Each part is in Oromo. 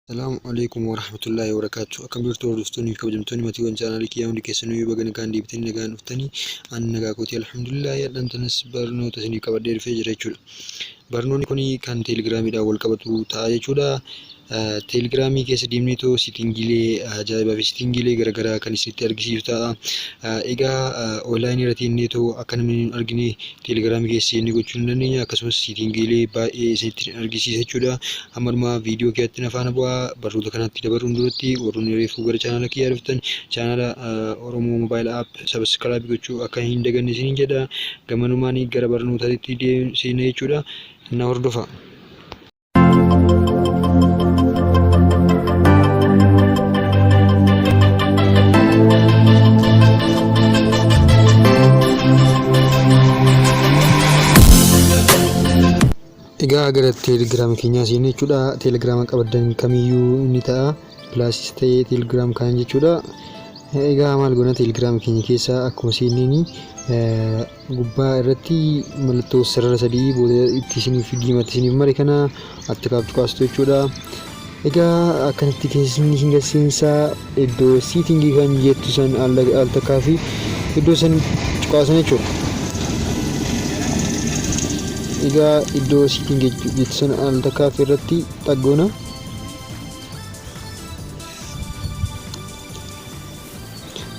Assalamualaikum warahmatullahi wabarakatuh. Akkam jirtu hordoftoonni fi kabajamtoonni matiiwwan chaanaalii kiyyaa hundi keessanuu baga nagaan deebitanii nagaan dhuftanii ani nagaa kooti alhamdulillah. Hadhantanas barnoota isinii qabadhee dhufee jira jechuudha. Barnoonni kun kan teelegiraamiidhaan wal qabatu ta'a jechuudha. Teelegiraamii keessa deemneetoo siitingiilee ajaa'ibaa fi siitingiilee garaagaraa kan isinitti argisiisu ta'a. Egaa onlaayinii irratti inneetoo akka namni hin argine teelegiraamii keessa seennee gochuu ni dandeenya. Akkasumas siitingiilee baay'ee isinitti argisiisa jechuudha. Ammaluma viidiyoo keessatti nafaana bu'aa barnoota kanatti dabaruun duratti warroonni reefuu gara chaanaala kiyyaa dhuftan chaanaala Oromoo Mobaayil App sabiskiraayib gochuu akka hin daganne isiniin jedha. Gamanumaan gara barnootaatti seennee jechuudha. Na hordofa. Egaa gara teelegiraamii keenyaa seennee jechuudha. Teelegiraama qabaddan kamiyyuu ni ta'a. Pilaasis ta'ee teelegiraam kan jechuudha. Egaa maal goona teelegiraamii keenya keessaa akkuma seenneen gubbaa irratti mallattoo sarara sadii booda itti isiniif diimatti isiniif mare kana attakaaf tuqaastu jechuudha. Egaa akkanatti keessi hin garsiinsaa iddoo siitingii kan jettu san al takkaa fi iddoo san tuqaasan jechuudha. Egaa iddoo siitingii jettu san al takkaa fi irratti xaggoona.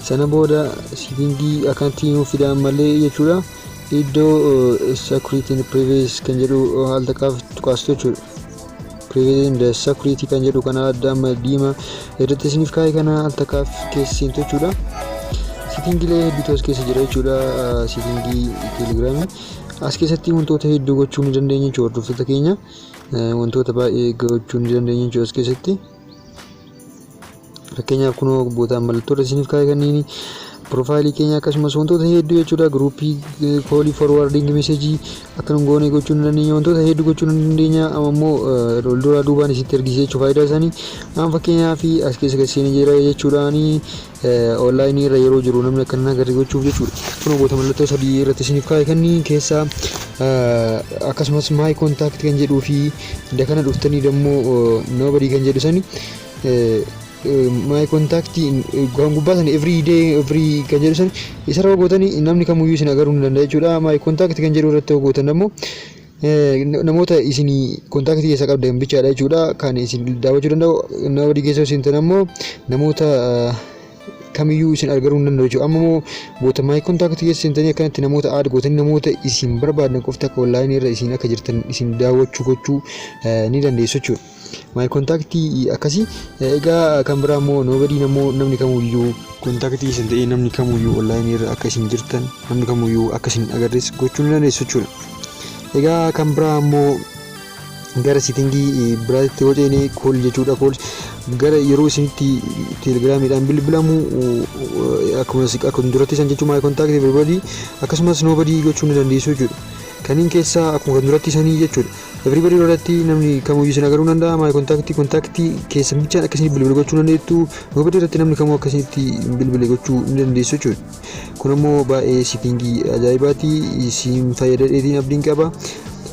Sana booda siitingii akkanatti nuuf fidan malee jechuudha. Iddoo security and privacy kan jedhu al takkaaf tuqaastu jechuudha. Privacy and security kan jedhu kana adda amma diimaa irratti isiniif kaa'e kana al takkaaf keessa seentu jechuudha. Siitingiilee hedduutu as keessa jira jechuudha. Siitingii teelegiraamii as keessatti wantoota hedduu gochuu ni dandeenya jechuudha. Hordoftoota keenya wantoota baay'ee gochuu ni dandeenya jechuudha as keessatti. Fakkeenyaaf kunoo bootaan mallattoota isiniif kaa'e kanneen profaayilii keenya akkasumas wantoota hedduu jechuudha. Gruupii koolii forwarding meseejii akka nu goone gochuu ni dandeenya. Wantoota hedduu gochuu ni dandeenya. Ammoo duraa duubaan isitti argisiisa jechuudha faayidaa isaanii. Amma fakkeenyaaf as keessa seenee jira jechuudhaan onlaayinii irra yeroo jiru namni akka inni agarre gochuuf jechuudha. Kunoo boota mallattoo sadii irratti isiniif kaa'e kanneen keessaa akkasumas maay kontaakti kan jedhuu fi dakana dhuftanii dammoo nobody kan jedhu sani my contact kan gubbaa san every kan jedhu san isarra gootanii namni kamiyyuu isin agaruu ni danda'a jechuudha. My contact kan jedhu irratti gootan ammoo namoota isin kontaaktii keessa qabdan bichaadha jechuudha. Kan isin daawwachuu danda'u nobody keessa isin tan ammoo namoota kamiyyuu isin agaruu ni danda'u jechuudha. Amma immoo boota my contact keessa seentanii akkanatti namoota aad gootanii namoota isin barbaadan qofti akka onlaayinii irra isin akka jirtan isin daawwachuu gochuu ni dandeessu jechuudha. My contact akkasii. Egaa kan biraa immoo nobody namni kamuyyuu kontaaktii isin ta'ee namni kamuyyuu onlaayinii irra akka isin jirtan namni kamuyyuu akka isin agarres gochuu ni dandeessu jechuudha. Egaa kan biraa immoo gara siitingii biraatti yoo ceene kool jechuudha. Kool gara yeroo isinitti teelegiraamiidhaan bilbilamu akkuma duratti san jechuun my contact everybody akkasumas nobody gochuu ni dandeessu jechuudha. Kanneen keessaa akkuma kan duratti sanii jechuudha. Everybody irratti namni kamiyyuu isin agaruu danda'a. My contact keessa bichaan akkasitti bilbila gochuu dandeettu. Nobody irratti namni kamuu akkasitti bilbila gochuu ni dandeessu jechuudha. Kun immoo baay'ee siitingii ajaa'ibaati. Isin fayyadadeetiin abdiin qaba.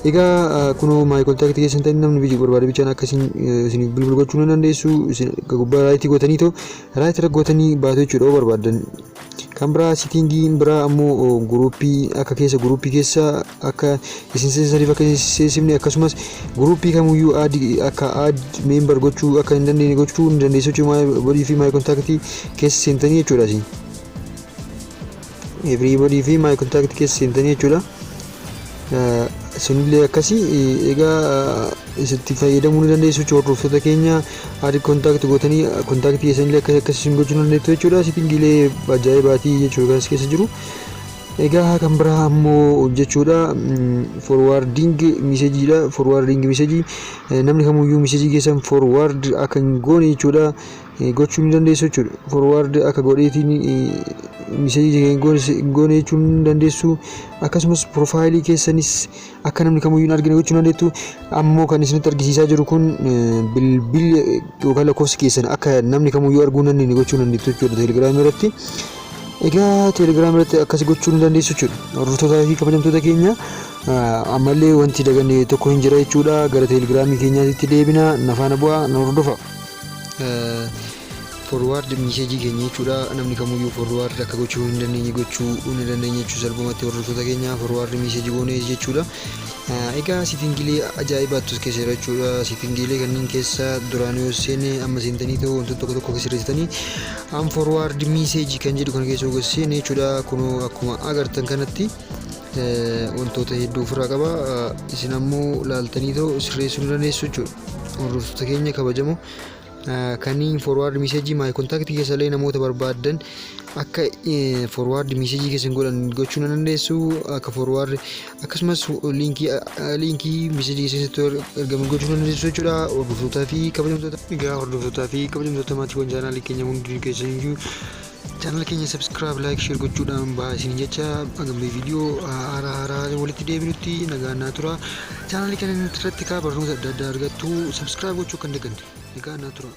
Egaa kunoo my contact keessa ta'in namni biyya barbaade bichaan akkasiin isin bilbila gochuu ni dandeessu. Isin gubbaa raayitii gootanii too raayitii irra gootanii baatu jechuudha barbaadan. Kan biraa siitingii biraa ammoo gruupii keessa akka isin seensaniif akka seensifne akkasumas gruupii kamiyyuu akka aad meembar gochuu akka hin dandeenye gochuu ni dandeessu jechuudha. Everybody fi my contact keessa seentanii jechuudha. Everybody fi my contact keessa seentanii jechuudha. Sunillee akkasii. Egaa isitti fayyadamuu ni dandeessu jechuudha. Hordoftoota keenya aad kontaaktii gootanii kontaaktii keessanillee akkasii gochuu ni dandeessu jechuudha. Siitingiilee ajaa'ibaatii jechuudha kan as keessa jiru. Egaa kan biraa ammoo jechuudha forwarding meseejiidha. Forwarding meseejii namni kamuyyuu meseejii keessan forward akka hin goone jechuudha gochuu ni dandeessu jechuudha. Forward akka godheetiin meseejii hin goone jechuu ni dandeessu. Akkasumas profaayilii keessanis akka namni kamiyyuu hin argine gochuu ni dandeettu. Ammoo kan isinitti argisiisaa jiru kun bilbila yookaan lakkoofsa keessan akka namni kamiyyuu arguu hin dandeenye gochuu ni dandeettu jechuudha teelegiraamii irratti. Egaa teelegiraamii irratti akkas gochuu ni dandeessu jechuudha. Hordoftoota fi kabajamtoota keenya ammallee wanti daganne tokko hin jira jechuudha. Gara teelegiraamii keenyaatti deebina. Nafaana bu'aa na hordofa. forward message keenya jechuudha. Namni kamuyyuu forward akka gochuu hin dandeenye jechuu salphumatti hordoftoota keenya forward message goonee jechuudha. Egaa siitingiilee ajaa'ibaattus keessa jira jechuudha. Siitingiilee kanneen keessa duraan yoo seene amma seentanii ta'u wantoota tokko tokko keessa jirtanii forward message kan jedhu kana keessa seene jechuudha. Kunoo akkuma agartan kanatti wantoota hedduu ofirraa qaba. Isin ammoo laaltanii ta'u sirreessuu dandeessu jechuudha. Hordoftoota keenya kabajamoo kanneen forward message my contact keessallee namoota barbaadan akka forward message keessan godhan gochuu dandeessu. Akka forward akkasumas linkii message keessatti ergamu gochuu dandeessu jechuudha. Hordoftootaa fi kabajamtoota egaa hordoftootaa fi kabajamtoota maatiiwwan chaanaalii keenya hundi keessaniyyuu channel keenya subscribe like share gochuudhaan baasiin jecha agambe viidiyoo haaraa walitti deebinutti nagaan tura. Channel kana irratti barnoota adda addaa argattu subscribe gochuu kan dagannee nagaan tura.